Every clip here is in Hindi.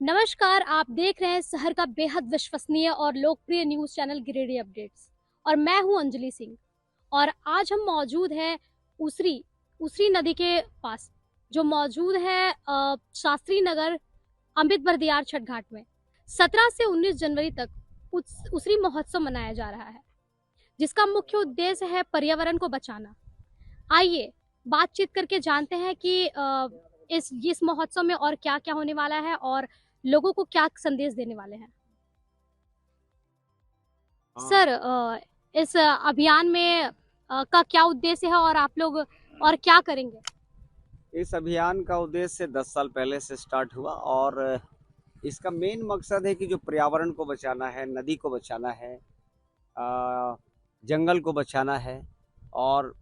नमस्कार, आप देख रहे हैं शहर का बेहद विश्वसनीय और लोकप्रिय न्यूज़ चैनल गिरिडीह अपडेट्स और मैं हूं अंजलि सिंह। और आज हम मौजूद हैं उसरी उसरी नदी के पास, जो मौजूद है शास्त्री नगर अमृत बर्दियार छठ घाट में। 17 से 19 जनवरी तक उसरी महोत्सव मनाया जा रहा है, जिसका मुख्य उद्देश्य है पर्यावरण को बचाना। आइए बातचीत करके जानते हैं कि इस महोत्सव में और क्या-क्या होने वाला है और लोगों को क्या संदेश देने वाले हैं। हाँ, सर, इस अभियान में का क्या उद्देश्य है और आप लोग और क्या करेंगे? इस अभियान का उद्देश्य 10 साल पहले से स्टार्ट हुआ और इसका मेन मकसद है कि जो पर्यावरण को बचाना है, नदी को बचाना है, जंगल को बचाना है। और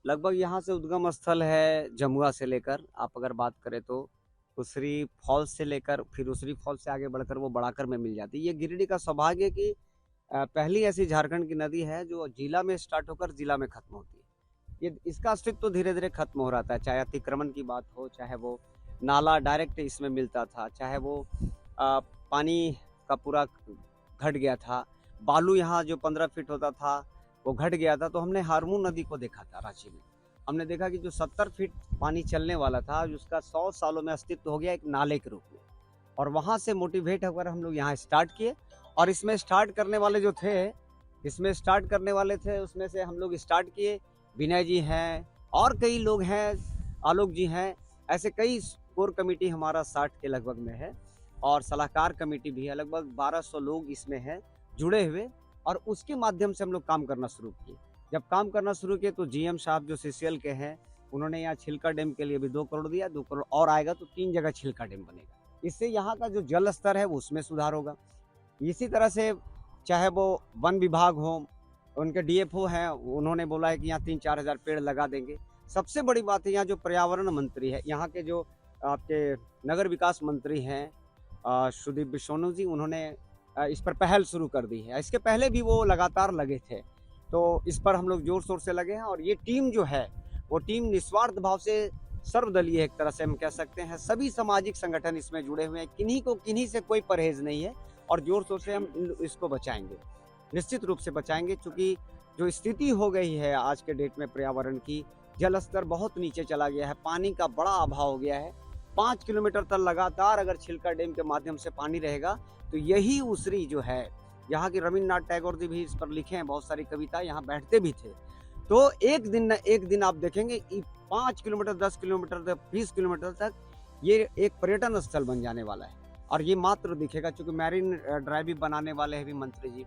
लगभग यहाँ से उद्गम स्थल है जमुआ से लेकर, आप अगर बात करें तो उसरी फॉल्स से लेकर फिर उसरी फॉल्स से आगे बढ़कर वो बड़ाकर में मिल जाती है। ये गिरिडीह का सौभाग्य है कि पहली ऐसी झारखंड की नदी है जो जिला में स्टार्ट होकर जिला में खत्म होती है। ये इसका अस्तित्व तो धीरे धीरे खत्म हो रहा था, चाहे अतिक्रमण की बात हो, चाहे वो नाला डायरेक्ट इसमें मिलता था, चाहे वो पानी का पूरा घट गया था, बालू यहाँ जो 15 फीट होता था वो घट गया था। तो हमने हारमू नदी को देखा था रांची में, हमने देखा कि जो 70 फीट पानी चलने वाला था उसका 100 सालों में अस्तित्व हो गया एक नाले के रूप में। और वहाँ से मोटिवेट होकर हम लोग यहाँ स्टार्ट किए। और इसमें स्टार्ट करने वाले जो थे, उसमें से हम लोग स्टार्ट किए। विनय जी हैं और कई लोग हैं, आलोक जी हैं, ऐसे कई कोर कमेटी हमारा 60 के लगभग में है और सलाहकार कमेटी भी है, लगभग 1200 लोग इसमें हैं जुड़े हुए। और उसके माध्यम से हम लोग काम करना शुरू किए। जब काम करना शुरू किए तो जीएम साहब जो सीसीएल के हैं, उन्होंने यहाँ छिलका डैम के लिए भी 2 करोड़ दिया, 2 करोड़ और आएगा तो 3 जगह छिलका डैम बनेगा। इससे यहाँ का जो जल स्तर है वो उसमें सुधार होगा। इसी तरह से चाहे वो वन विभाग हो, उनके डीएफओ हैं, उन्होंने बोला है कि यहाँ 3-4 हज़ार पेड़ लगा देंगे। सबसे बड़ी बात है यहाँ जो पर्यावरण मंत्री है, यहाँ के जो आपके नगर विकास मंत्री हैं सुदीप बिश्नोई जी, उन्होंने इस पर पहल शुरू कर दी है। इसके पहले भी वो लगातार लगे थे, तो इस पर हम लोग जोर शोर से लगे हैं। और ये टीम जो है वो टीम निस्वार्थ भाव से सर्वदलीय, एक तरह से हम कह सकते हैं, सभी सामाजिक संगठन इसमें जुड़े हुए हैं, किन्हीं से कोई परहेज नहीं है। और जोर शोर से हम इसको बचाएंगे, निश्चित रूप से बचाएंगे, क्योंकि जो स्थिति हो गई है आज के डेट में पर्यावरण की, जल स्तर बहुत नीचे चला गया है, पानी का बड़ा अभाव हो गया है। 5 किलोमीटर तक लगातार अगर छिलका डैम के माध्यम से पानी रहेगा तो यही उसरी जो है, यहाँ की रविन्द्रनाथ टैगोर जी भी इस पर लिखे हैं बहुत सारी कविता, यहाँ बैठते भी थे। तो एक दिन न एक दिन आप देखेंगे 5 किलोमीटर, 10 किलोमीटर तक, 20 किलोमीटर तक ये एक पर्यटन स्थल बन जाने वाला है। और ये मात्र दिखेगा क्योंकि मैरीन ड्राइव भी बनाने वाले हैं भी मंत्री जी।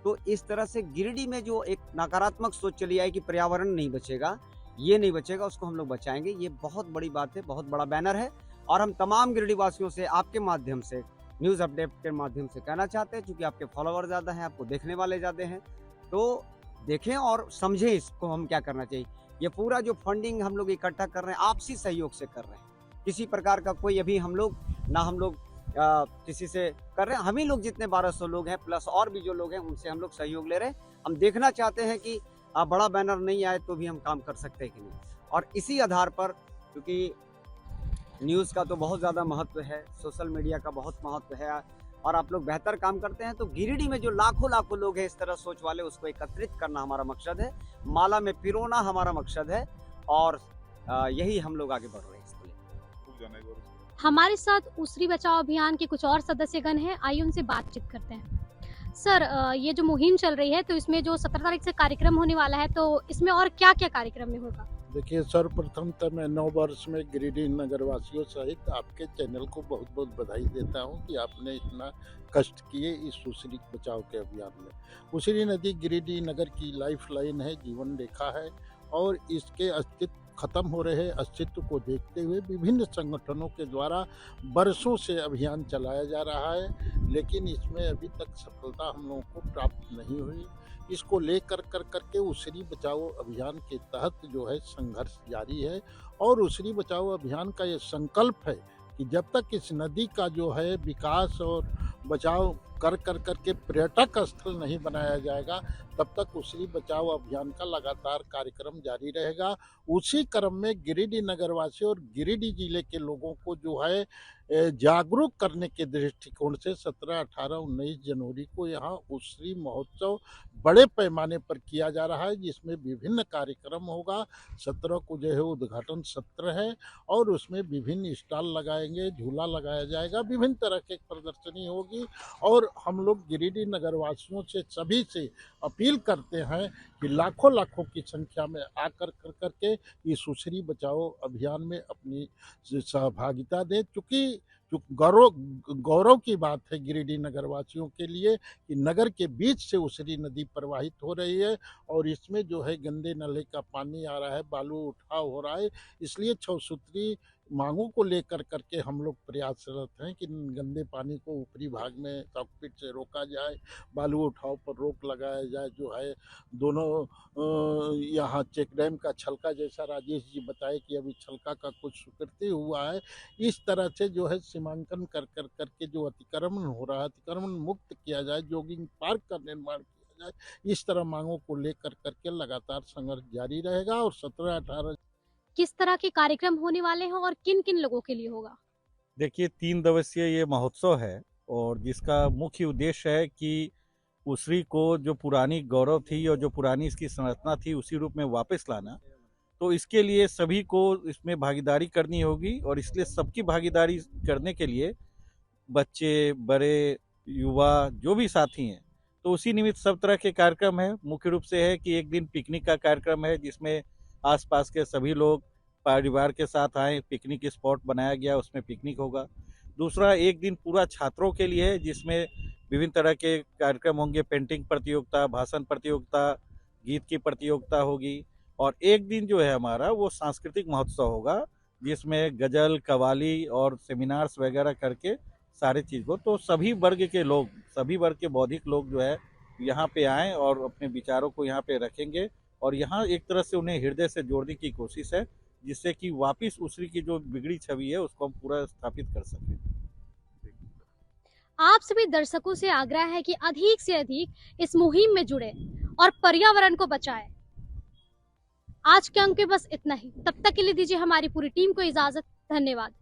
तो इस तरह से गिरिडीह में जो एक नकारात्मक सोच चली आई कि पर्यावरण नहीं बचेगा, ये नहीं बचेगा, उसको हम लोग बचाएंगे। ये बहुत बड़ी बात है, बहुत बड़ा बैनर है। और हम तमाम गिरिडीह वासियों से आपके माध्यम से, न्यूज़ अपडेट के माध्यम से कहना चाहते हैं, क्योंकि आपके फॉलोवर ज़्यादा हैं, आपको देखने वाले ज़्यादा हैं, तो देखें और समझें इसको हम क्या करना चाहिए। ये पूरा जो फंडिंग हम लोग इकट्ठा कर रहे हैं आपसी सहयोग से कर रहे हैं, किसी प्रकार का कोई अभी हम लोग किसी से कर रहे हैं। हम ही लोग जितने 1200 लोग हैं प्लस और भी जो लोग हैं उनसे हम लोग सहयोग ले रहे हैं। हम देखना चाहते हैं कि बड़ा बैनर नहीं आए तो भी हम काम कर सकते हैं कि नहीं। और इसी आधार पर, क्योंकि न्यूज़ का तो बहुत ज़्यादा महत्व है, सोशल मीडिया का बहुत महत्व है और आप लोग बेहतर काम करते हैं, तो गिरिडीह में जो लाखों लोग हैं इस तरह सोच वाले, उसको एकत्रित करना हमारा मकसद है, माला में पिरोना हमारा मकसद है। और यही हम लोग आगे बढ़ रहे हैं इसको लेकर। हमारे साथ उसरी बचाओ अभियान के कुछ और सदस्यगण हैं, आइए उनसे बातचीत करते हैं। सर, ये जो मुहिम चल रही है तो इसमें जो 17 तारीख से कार्यक्रम होने वाला है, तो इसमें और क्या-क्या कार्यक्रम में होगा? देखिए, सर्वप्रथम मैं नव वर्ष में गिरिडीह नगरवासियों सहित आपके चैनल को बहुत बहुत बधाई देता हूं कि आपने इतना कष्ट किए इस उसरी बचाव के अभियान में। उसरी नदी गिरिडीह नगर की लाइफ लाइन है, जीवन रेखा है और इसके अस्तित्व खत्म हो रहे अस्तित्व को देखते हुए विभिन्न संगठनों के द्वारा बरसों से अभियान चलाया जा रहा है, लेकिन इसमें अभी तक सफलता हम लोगों को प्राप्त नहीं हुई। इसको लेकर करके उसरी बचाओ अभियान के तहत जो है संघर्ष जारी है और उसरी बचाओ अभियान का ये संकल्प है कि जब तक इस नदी का जो है विकास और बचाव कर के पर्यटक स्थल नहीं बनाया जाएगा, तब तक उसरी बचाओ अभियान का लगातार कार्यक्रम जारी रहेगा। उसी क्रम में गिरिडीह नगरवासी और गिरिडीह जिले के लोगों को जो है जागरूक करने के दृष्टिकोण से 17, 18, 19 जनवरी को यहाँ उसरी महोत्सव बड़े पैमाने पर किया जा रहा है, जिसमें विभिन्न कार्यक्रम होगा। 17 को जो है उद्घाटन सत्र है और उसमें विभिन्न स्टॉल लगाएंगे, झूला लगाया जाएगा, विभिन्न तरह की प्रदर्शनी होगी। और हम लोग गिरिडीह नगरवासियों से सभी से अपील करते हैं कि लाखों लाखों की संख्या में आकर करके इस उसरी बचाओ अभियान में अपनी सहभागिता दें, चूँकि गौरव की बात है गिरिडीह नगरवासियों के लिए कि नगर के बीच से उसरी नदी प्रवाहित हो रही है और इसमें जो है गंदे नाले का पानी आ रहा है, बालू उठाव हो रहा है। इसलिए 6 सूत्री मांगों को लेकर करके हम लोग प्रयासरत हैं कि गंदे पानी को ऊपरी भाग में सॉकपिट से रोका जाए, बालू उठाव पर रोक लगाया जाए, जो है दोनों यहाँ चेक डैम का छलका, जैसा राजेश जी बताए कि अभी छलका का कुछ स्वीकृति हुआ है, इस तरह से जो है सीमांकन करके जो अतिक्रमण हो रहा है, अतिक्रमण मुक्त किया जाए, जॉगिंग पार्क का निर्माण किया जाए। इस तरह मांगों को लेकर करके लगातार संघर्ष जारी रहेगा। और 17, 18 किस तरह के कार्यक्रम होने वाले हैं और किन किन लोगों के लिए होगा? देखिए 3 दिवसीय ये महोत्सव है और जिसका मुख्य उद्देश्य है कि उसरी को जो पुरानी गौरव थी और जो पुरानी इसकी संरचना थी उसी रूप में वापस लाना। तो इसके लिए सभी को इसमें भागीदारी करनी होगी और इसलिए सबकी भागीदारी करने के लिए बच्चे, बड़े, युवा जो भी साथी हैं, तो उसी निमित्त सब तरह के कार्यक्रम है। मुख्य रूप से है कि एक दिन पिकनिक का कार्यक्रम है जिसमें आसपास के सभी लोग परिवार के साथ आए, पिकनिक स्पॉट बनाया गया, उसमें पिकनिक होगा। दूसरा एक दिन पूरा छात्रों के लिए है जिसमें विभिन्न तरह के कार्यक्रम होंगे, पेंटिंग प्रतियोगिता, भाषण प्रतियोगिता, गीत की प्रतियोगिता होगी। और एक दिन जो है हमारा वो सांस्कृतिक महोत्सव होगा जिसमें गजल, कव्वाली और सेमिनार्स वगैरह करके सारे चीज़ को, तो सभी वर्ग के लोग, सभी वर्ग के बौद्धिक लोग जो है यहाँ पे आएँ और अपने विचारों को यहाँ पे रखेंगे और यहाँ एक तरह से उन्हें हृदय से जोड़ने की कोशिश है जिससे कि वापस उसरी की जो बिगड़ी छवि है उसको हम पूरा स्थापित कर सकें। आप सभी दर्शकों से आग्रह है कि अधिक से अधिक इस मुहिम में जुड़े और पर्यावरण को बचाएं। आज के अंक में बस इतना ही। तब तक के लिए दीजिए हमारी पूरी टीम को इजाजत। धन्यवाद।